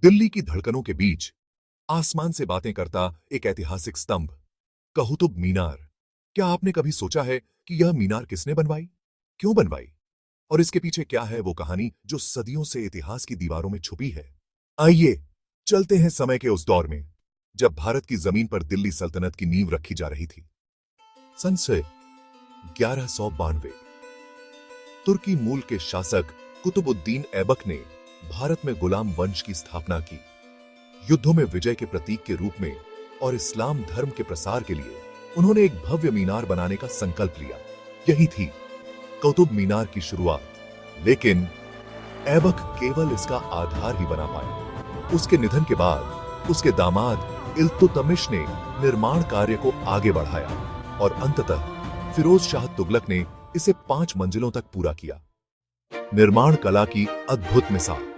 दिल्ली की धड़कनों के बीच आसमान से बातें करता एक ऐतिहासिक स्तंभ, कुतुब मीनार। क्या आपने कभी सोचा है कि यह मीनार किसने बनवाई, क्यों बनवाई और इसके पीछे क्या है वो कहानी जो सदियों से इतिहास की दीवारों में छुपी है? आइए चलते हैं समय के उस दौर में जब भारत की जमीन पर दिल्ली सल्तनत की नींव रखी जा रही थी। सन से 1192 तुर्की मूल के शासक कुतुबुद्दीन ऐबक ने भारत में गुलाम वंश की स्थापना की। युद्धों में विजय के प्रतीक के रूप में और इस्लाम धर्म के प्रसार के लिए उन्होंने एक भव्य मीनार बनाने का संकल्प लिया। यही थी कुतुब मीनार की शुरुआत। लेकिन ऐबक केवल इसका आधार ही बना पाया। उसके निधन के बाद उसके दामाद इल्तुतमिश ने निर्माण कार्य को आगे बढ़ाया और अंततः फिरोज शाह तुगलक ने इसे 5 मंजिलों तक पूरा किया। निर्माण कला की अद्भुत मिसाल।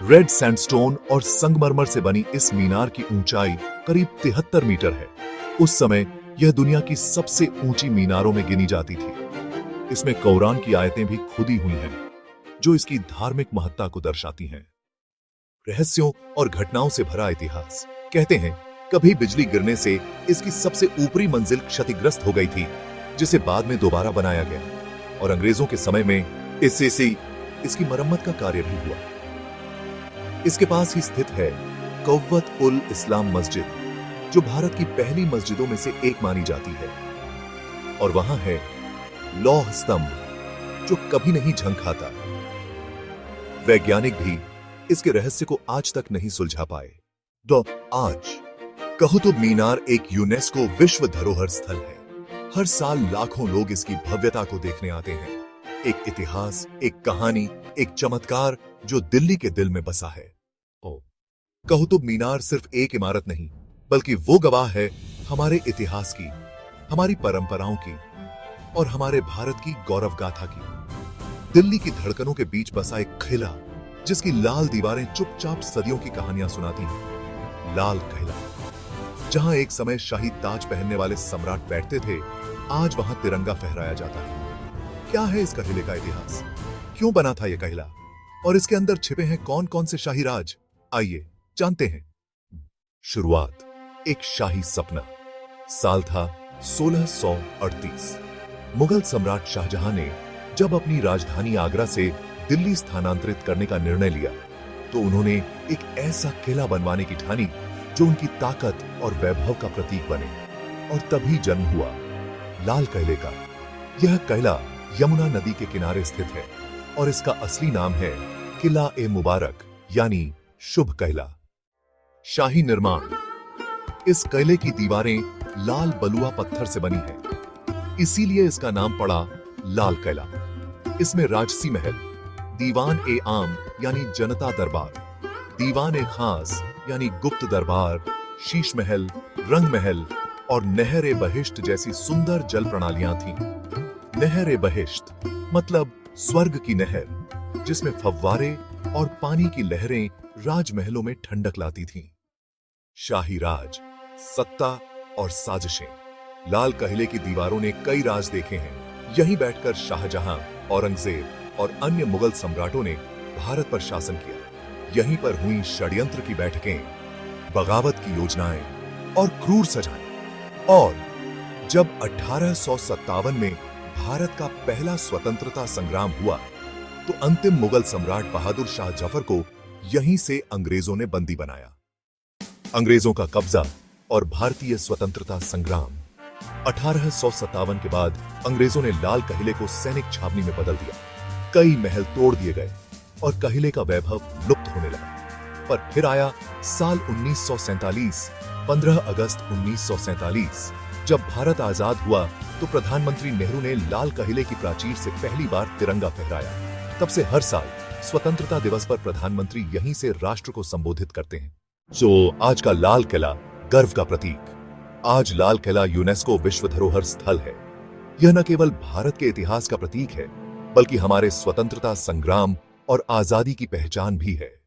रेड सैंडस्टोन और संगमरमर से बनी इस मीनार की ऊंचाई करीब 73 मीटर है। उस समय यह दुनिया की सबसे ऊंची मीनारों में गिनी जाती थी। इसमें कुरान की आयतें भी खुदी हुई हैं, जो इसकी धार्मिक महत्ता को दर्शाती हैं। रहस्यों और घटनाओं से भरा इतिहास। कहते हैं कभी बिजली गिरने से इसकी सबसे ऊपरी मंजिल क्षतिग्रस्त हो गई थी, जिसे बाद में दोबारा बनाया गया और अंग्रेजों के समय में इसकी मरम्मत का कार्य भी हुआ। इसके पास ही स्थित है कव्वत उल इस्लाम मस्जिद, जो भारत की पहली मस्जिदों में से एक मानी जाती है। और वहां है लौह स्तंभ, जो कभी नहीं झंग खाता। वैज्ञानिक भी इसके रहस्य को आज तक नहीं सुलझा पाए। तो आज कुतुब मीनार एक यूनेस्को विश्व धरोहर स्थल है। हर साल लाखों लोग इसकी भव्यता को देखने आते हैं। एक इतिहास, एक कहानी, एक चमत्कार जो दिल्ली के दिल में बसा है। कुतुब मीनार सिर्फ एक इमारत नहीं, बल्कि वो गवाह है हमारे इतिहास की, हमारी परंपराओं की और हमारे भारत की गौरव गाथा की। दिल्ली की धड़कनों के बीच बसा एक किला, जिसकी लाल दीवारें चुपचाप सदियों की कहानियां सुनाती हैं। लाल किला, जहां एक समय शाही ताज पहनने वाले सम्राट बैठते थे, आज वहां तिरंगा फहराया जाता है। क्या है इस किले का इतिहास? क्यों बना था यह किला और इसके अंदर छिपे हैं कौन कौन से शाही राज? आइए जानते हैं। शुरुआत एक शाही सपना। साल था 1638। मुगल सम्राट शाहजहां ने जब अपनी राजधानी आगरा से दिल्ली स्थानांतरित करने का निर्णय लिया, तो उन्होंने एक ऐसा किला बनवाने की ठानी जो उनकी ताकत और वैभव का प्रतीक बने। और तभी जन्म हुआ लाल किले का। यह किला यमुना नदी के किनारे स्थित है और इसका असली नाम है किला ए मुबारक, यानी शुभ किला। शाही निर्माण। इस किले की दीवारें लाल बलुआ पत्थर से बनी हैं, इसीलिए इसका नाम पड़ा लाल किला। इसमें राजसी महल, दीवान ए आम यानी जनता दरबार, दीवान ए खास यानी गुप्त दरबार, शीश महल, रंग महल और नहर ए बहिश्त जैसी सुंदर जल प्रणालियां थीं। नहर ए बहिश्त मतलब स्वर्ग की नहर, जिसमें फव्वारे और पानी की लहरें राजमहलों में ठंडक लाती थीं। शाही राज, सत्ता और साजिशें। लाल किले की दीवारों ने कई राज देखे हैं। यहीं बैठकर शाहजहां, औरंगजेब और अन्य मुगल सम्राटों ने भारत पर शासन किया। यहीं पर हुई षड्यंत्र की बैठकें, बगावत की योजनाएं और क्रूर सजाएं। और जब 1857 में भारत का पहला स्वतंत्रता संग्राम हुआ, तो अंतिम मुगल सम्राट बहादुर शाह जफर को यहीं से अंग्रेजों ने बंदी बनाया। अंग्रेजों का कब्जा और भारतीय स्वतंत्रता संग्राम। 1857 के बाद अंग्रेजों ने लाल किले को सैनिक छावनी में बदल दिया। कई महल तोड़ दिए गए और किले का वैभव लुप्त होने लगा। पर फिर आया साल 1947, 15 अगस्त 1947। जब भारत आजाद हुआ, तो प्रधानमंत्री नेहरू ने लाल किले की प्राचीर से पहली बार तिरंगा फहराया। तब से हर साल स्वतंत्रता दिवस पर प्रधानमंत्री यहीं से राष्ट्र को संबोधित करते हैं। आज का लाल किला गर्व का प्रतीक। आज लाल किला यूनेस्को विश्व धरोहर स्थल है। यह न केवल भारत के इतिहास का प्रतीक है, बल्कि हमारे स्वतंत्रता संग्राम और आजादी की पहचान भी है।